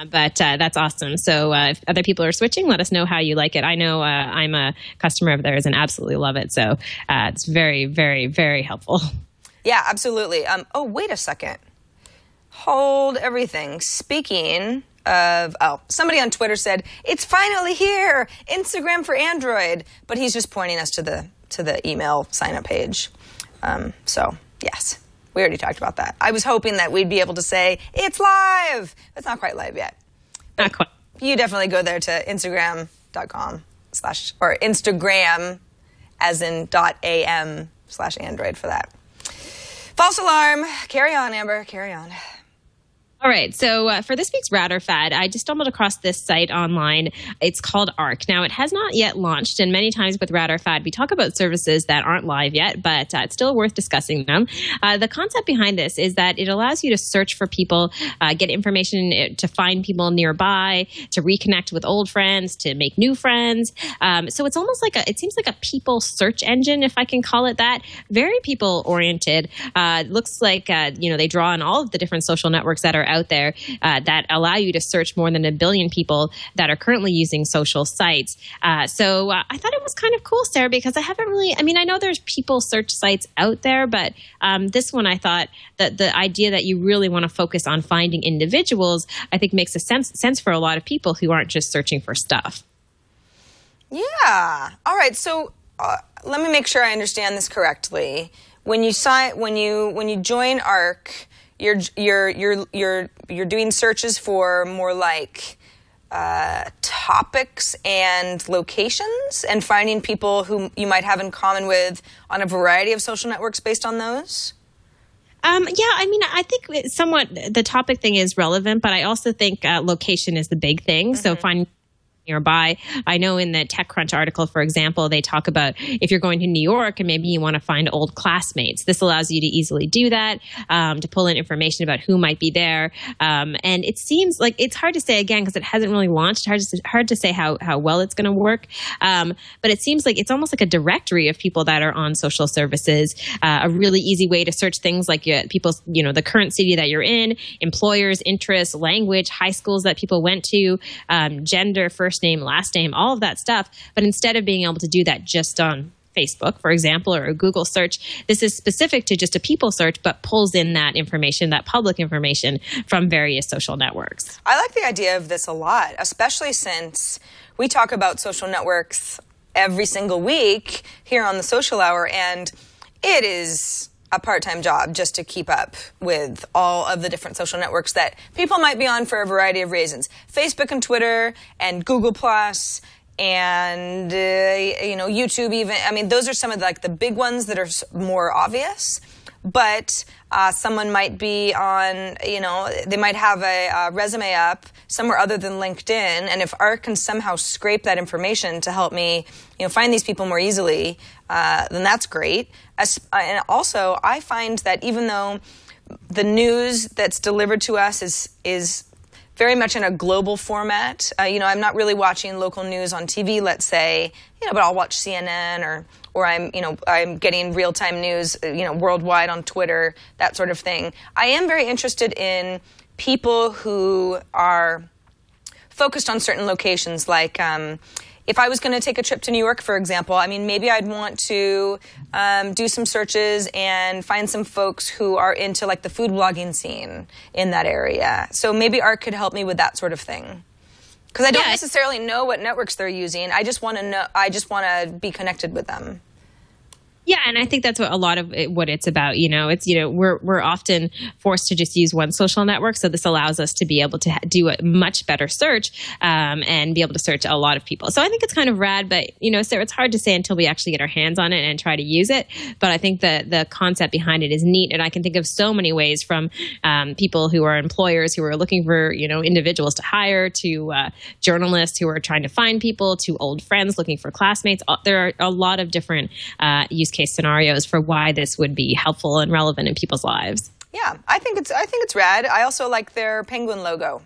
But that's awesome. So if other people are switching, let us know how you like it. I know I'm a customer of theirs and absolutely love it. So it's very, very, very helpful. Yeah, absolutely. Oh, wait a second. Hold everything. Speaking of, somebody on Twitter said, it's finally here, Instagram for Android. But he's just pointing us to the email sign-up page. So, yes, we already talked about that. I was hoping that we'd be able to say, it's live. It's not quite live yet. Not quite. You definitely go there to Instagram.com/ or Instagram as in .am/Android for that. False alarm. Carry on, Amber. Carry on. All right. So for this week's Router Fad, I just stumbled across this site online. It's called Arc. Now, it has not yet launched, and many times with Router Fad, we talk about services that aren't live yet, but it's still worth discussing them. The concept behind this is that it allows you to search for people, get information to find people nearby, to reconnect with old friends, to make new friends. So it's almost like it seems like a people search engine, if I can call it that. Very people-oriented. Looks like, they draw on all of the different social networks that are out there that allow you to search more than 1 billion people that are currently using social sites. So I thought it was kind of cool, Sarah, because I know there's people search sites out there, but this one I thought that the idea that you really want to focus on finding individuals, I think makes a sense for a lot of people who aren't just searching for stuff. Yeah. All right. So let me make sure I understand this correctly. When you join Arc, you're doing searches for more like topics and locations, and finding people who you might have in common with on a variety of social networks based on those? I think somewhat the topic thing is relevant, but I also think location is the big thing. Mm-hmm. So finding nearby. I know in the TechCrunch article, for example, they talk about if you're going to New York and maybe you want to find old classmates. This allows you to easily do that, to pull in information about who might be there. And it seems like it's hard to say, again, because it hasn't really launched. Hard to say how well it's going to work. But it seems like it's almost like a directory of people that are on social services, a really easy way to search things like people's, the current city that you're in, employers, interests, language, high schools that people went to, gender, first name, last name, all of that stuff. But instead of being able to do that just on Facebook, for example, or a Google search, this is specific to just a people search, but pulls in that information, that public information from various social networks. I like the idea of this a lot, especially since we talk about social networks every single week here on the Social Hour, and it is a part-time job just to keep up with all of the different social networks that people might be on for a variety of reasons. Facebook and Twitter and Google Plus and YouTube even. I mean, those are some of the big ones that are more obvious. But someone might be on, they might have a resume up somewhere other than LinkedIn. And if ARC can somehow scrape that information to help me, find these people more easily, then that's great. And also, I find that even though the news that's delivered to us is very much in a global format, I'm not really watching local news on TV, let's say, but I'll watch CNN or I'm getting real-time news, worldwide on Twitter, that sort of thing. I am very interested in people who are focused on certain locations, like if I was going to take a trip to New York, for example, maybe I'd want to do some searches and find some folks who are into the food blogging scene in that area. So maybe ARC could help me with that sort of thing. Because I don't necessarily know what networks they're using. I just want to know. I just want to be connected with them. Yeah, and I think that's what a lot of what it's about. It's we're often forced to just use one social network, so this allows us to be able to do a much better search and be able to search a lot of people. So I think it's kind of rad, but so it's hard to say until we actually get our hands on it and try to use it. But I think the concept behind it is neat, and I can think of so many ways from people who are employers who are looking for individuals to hire to journalists who are trying to find people to old friends looking for classmates. There are a lot of different use case scenarios for why this would be helpful and relevant in people's lives. Yeah, I think it's rad. I also like their penguin logo.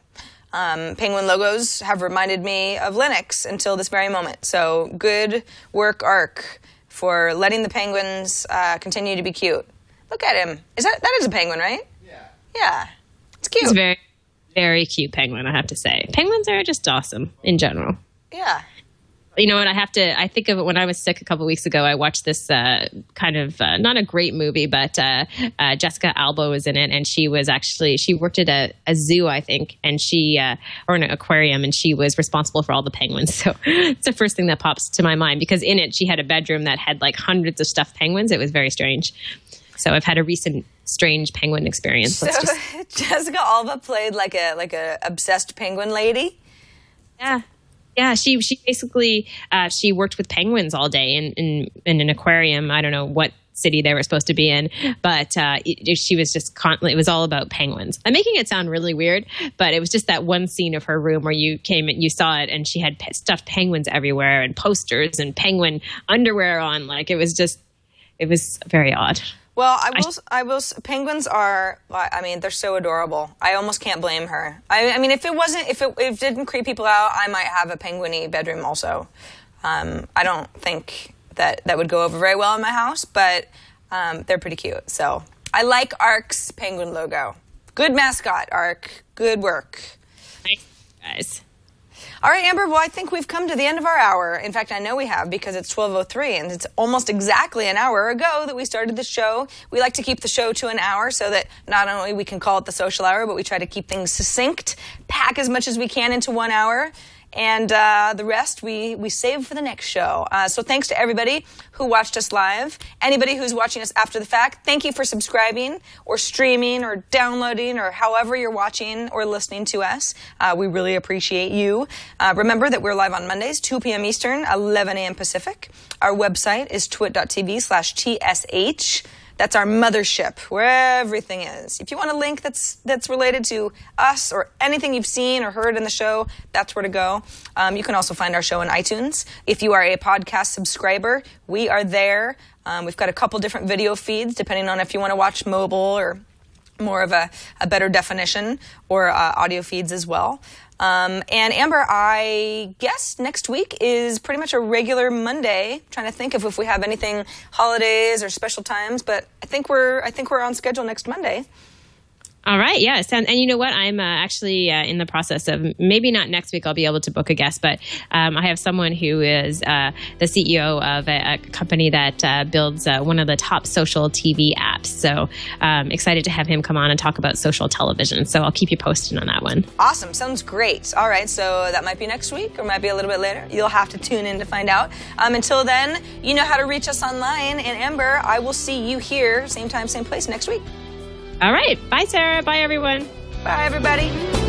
Penguin logos have reminded me of Linux until this very moment. So good work, ARC, for letting the penguins continue to be cute. Look at him. That is a penguin, right? Yeah. Yeah. It's cute. It's a very, very cute penguin, I have to say. Penguins are just awesome in general. Yeah. You know what? I think of it when I was sick a couple of weeks ago. I watched this kind of not a great movie, but Jessica Alba was in it, and she worked at a zoo, I think, and or an aquarium, and she was responsible for all the penguins. So it's the first thing that pops to my mind, because in it she had a bedroom that had hundreds of stuffed penguins. It was very strange. So I've had a recent strange penguin experience. So Jessica Alba played like a obsessed penguin lady. Yeah. Yeah, she basically she worked with penguins all day in an aquarium. I don't know what city they were supposed to be in, but she was just constantly. It was all about penguins. I'm making it sound really weird, but it was just that one scene of her room where you came and you saw it, and she had stuffed penguins everywhere and posters and penguin underwear on. It was very odd. Well, I will. Penguins are. They're so adorable. I almost can't blame her. If it didn't creep people out, I might have a penguin-y bedroom also. I don't think that would go over very well in my house, but they're pretty cute. So I like ARC's penguin logo. Good mascot, ARC. Good work. Thanks, guys. All right, Amber, well, I think we've come to the end of our hour. In fact, I know we have, because it's 12:03, and it's almost exactly an hour ago that we started the show. We like to keep the show to an hour so that not only we can call it the Social Hour, but we try to keep things succinct, pack as much as we can into 1 hour. And the rest we save for the next show. So thanks to everybody who watched us live. Anybody who's watching us after the fact, thank you for subscribing or streaming or downloading or however you're watching or listening to us. We really appreciate you. Remember that we're live on Mondays, 2 p.m. Eastern, 11 a.m. Pacific. Our website is twit.tv/TSH. That's our mothership, where everything is. If you want a link that's related to us or anything you've seen or heard in the show, that's where to go. You can also find our show in iTunes. If you are a podcast subscriber, we are there. We've got a couple different video feeds, depending on if you want to watch mobile or more of a better definition, or audio feeds as well. And Amber, I guess next week is pretty much a regular Monday. I'm trying to think if we have anything holidays or special times, but I think we're on schedule next Monday. All right. Yeah. And you know what? I'm actually in the process of, maybe not next week I'll be able to book a guest, but I have someone who is the CEO of a company that builds one of the top social TV apps. So excited to have him come on and talk about social television. So I'll keep you posted on that one. Awesome. Sounds great. All right. So that might be next week or might be a little bit later. You'll have to tune in to find out. Until then, you know how to reach us online. And Amber, I will see you here, same time, same place next week. All right. Bye, Sarah. Bye, everyone. Bye, everybody.